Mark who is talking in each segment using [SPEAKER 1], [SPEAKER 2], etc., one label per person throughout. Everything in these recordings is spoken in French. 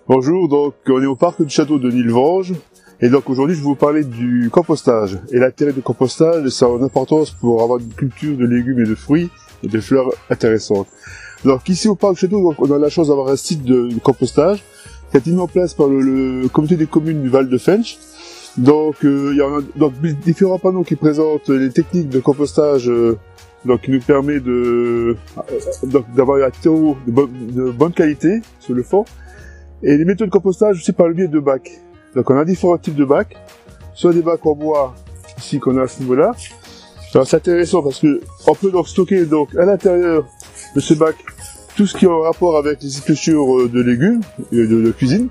[SPEAKER 1] Bonjour, donc on est au parc du château de Nilvange et donc aujourd'hui je vais vous parler du compostage. Et l'intérêt du compostage, c'est en importance pour avoir une culture de légumes et de fruits et de fleurs intéressantes. Donc ici au parc du château, donc, on a la chance d'avoir un site de compostage qui a été mis en place par le comité des communes du Val de Fensch. Donc il y a donc différents panneaux qui présentent les techniques de compostage donc qui nous permet d'avoir un terreau de bonne qualité sur le fond. Et les méthodes de compostage aussi par le biais de bacs. Donc on a différents types de bacs, soit des bacs en bois, ici qu'on a à ce niveau-là. Alors c'est intéressant parce que on peut donc stocker donc à l'intérieur de ce bac tout ce qui est en rapport avec les épluchures de légumes, de cuisine.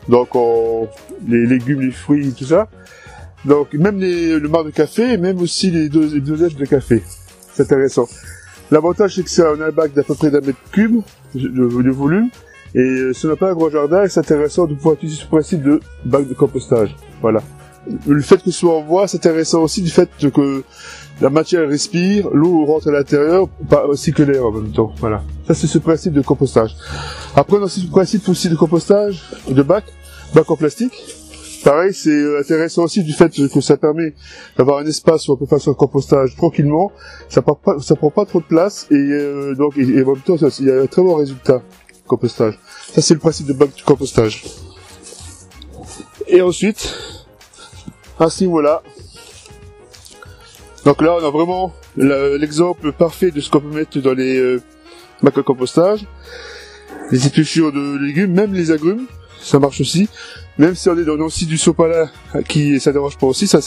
[SPEAKER 1] Donc les légumes, les fruits, tout ça. Donc même le marc de café, et même aussi les dosages de café. C'est intéressant. L'avantage c'est que ça on a un bac d'à peu près d'1 mètre cube de volume. Et si on n'a pas un gros jardin, c'est intéressant de pouvoir utiliser ce principe de bac de compostage. Voilà. Le fait que ce soit en bois, c'est intéressant aussi du fait que la matière respire, l'eau rentre à l'intérieur, ainsi que l'air en même temps. Voilà. Ça, c'est ce principe de compostage. Après, on a aussi ce principe aussi de compostage de bac en plastique. Pareil, c'est intéressant aussi du fait que ça permet d'avoir un espace où on peut faire son compostage tranquillement. Ça prend pas trop de place et donc en même temps, il y a un très bon résultat. Compostage. Ça c'est le principe de bac de compostage. Et ensuite, à ce niveau-là, donc là on a vraiment l'exemple parfait de ce qu'on peut mettre dans les bacs de compostage. Les épluchures de légumes, même les agrumes, ça marche aussi. Même si on est dans aussi du sopalin, ça dérange pas aussi, ça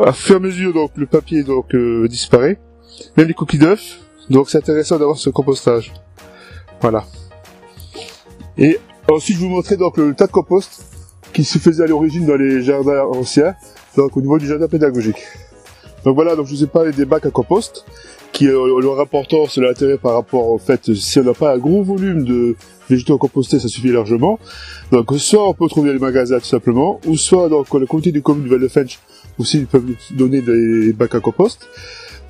[SPEAKER 1] à fur et à mesure donc le papier donc disparaît. Même les coquilles d'œufs, donc c'est intéressant d'avoir ce compostage. Voilà. Et ensuite, je vous montrer donc le tas de compost qui se faisait à l'origine dans les jardins anciens, donc au niveau du jardin pédagogique. Donc voilà, donc je vous ai parlé des bacs à compost, qui leur importance, l'intérêt par rapport au fait, si on n'a pas un gros volume de végétaux à composter, ça suffit largement. Donc soit on peut trouver les magasins tout simplement, ou soit donc le comité des communes du Val de Fensch aussi ils peuvent nous donner des bacs à compost,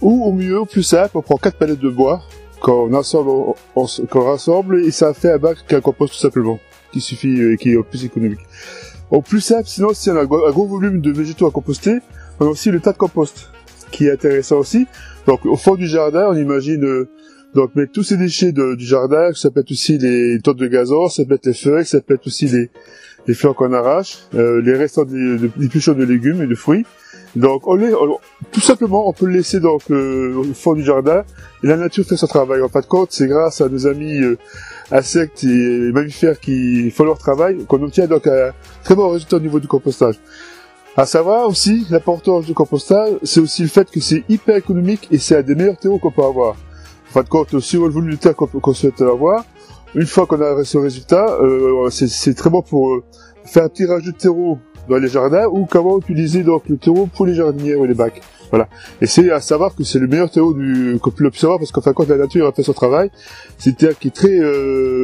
[SPEAKER 1] ou au mieux, au plus simple, on prend 4 palettes de bois, qu'on rassemble et ça fait un bac qu'un compost tout simplement, qui suffit, qui est plus économique. Au plus simple, sinon si on a un gros volume de végétaux à composter, on a aussi le tas de compost, qui est intéressant aussi. Donc au fond du jardin, on imagine donc mettre tous ces déchets du jardin, ça peut être aussi les tottes de gazon, ça peut être les feuilles, ça peut être aussi les fleurs qu'on arrache, les restants des épluchures de légumes et de fruits. Donc tout simplement on peut le laisser donc au fond du jardin et la nature fait son travail. En fin de compte, c'est grâce à nos amis insectes et mammifères qui font leur travail qu'on obtient donc un très bon résultat au niveau du compostage. À savoir aussi l'importance du compostage, c'est aussi le fait que c'est hyper économique et c'est un des meilleurs terreaux qu'on peut avoir. En fin de compte, si on a le volume de terre qu'on souhaite avoir, une fois qu'on a ce résultat, c'est très bon pour faire un petit rajout de terreau dans les jardins ou comment utiliser donc le terreau pour les jardinières ou les bacs. Voilà. Et c'est à savoir que c'est le meilleur terreau qu'on peut l'observer parce qu'en fin de compte la nature a fait son travail. C'est une terre qui est très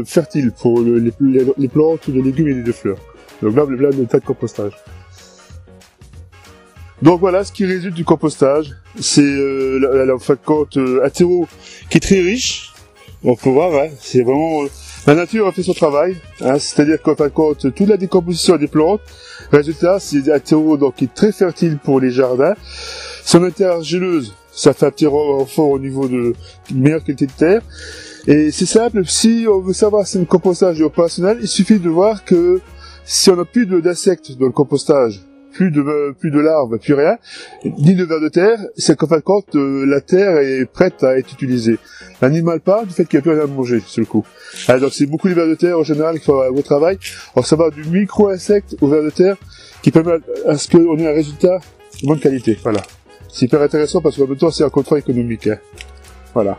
[SPEAKER 1] fertile pour les plantes, les légumes et les fleurs. Donc là, le tas de compostage. Donc voilà ce qui résulte du compostage. C'est en fin de compte un terreau qui est très riche. On peut voir, hein, c'est vraiment la nature a fait son travail, hein, c'est-à-dire qu'en fin de compte, toute la décomposition des plantes, résultat, c'est un terreau donc, qui est très fertile pour les jardins. Son matière argileuse, ça fait un petit renfort au niveau de meilleure qualité de terre. Et c'est simple, si on veut savoir si le compostage est opérationnel, il suffit de voir que si on n'a plus d'insectes dans le compostage, plus de larves, plus rien, ni de vers de terre, c'est qu'en fin de compte, la terre est prête à être utilisée. L'animal part du fait qu'il n'y a plus rien à manger, sur le coup. Alors, donc c'est beaucoup les vers de terre en général qui font un gros travail. Alors ça va du micro-insecte au vers de terre qui permet à ce qu'on ait un résultat de bonne qualité. Voilà. C'est hyper intéressant parce qu'en même temps c'est un contrat économique. Hein. Voilà.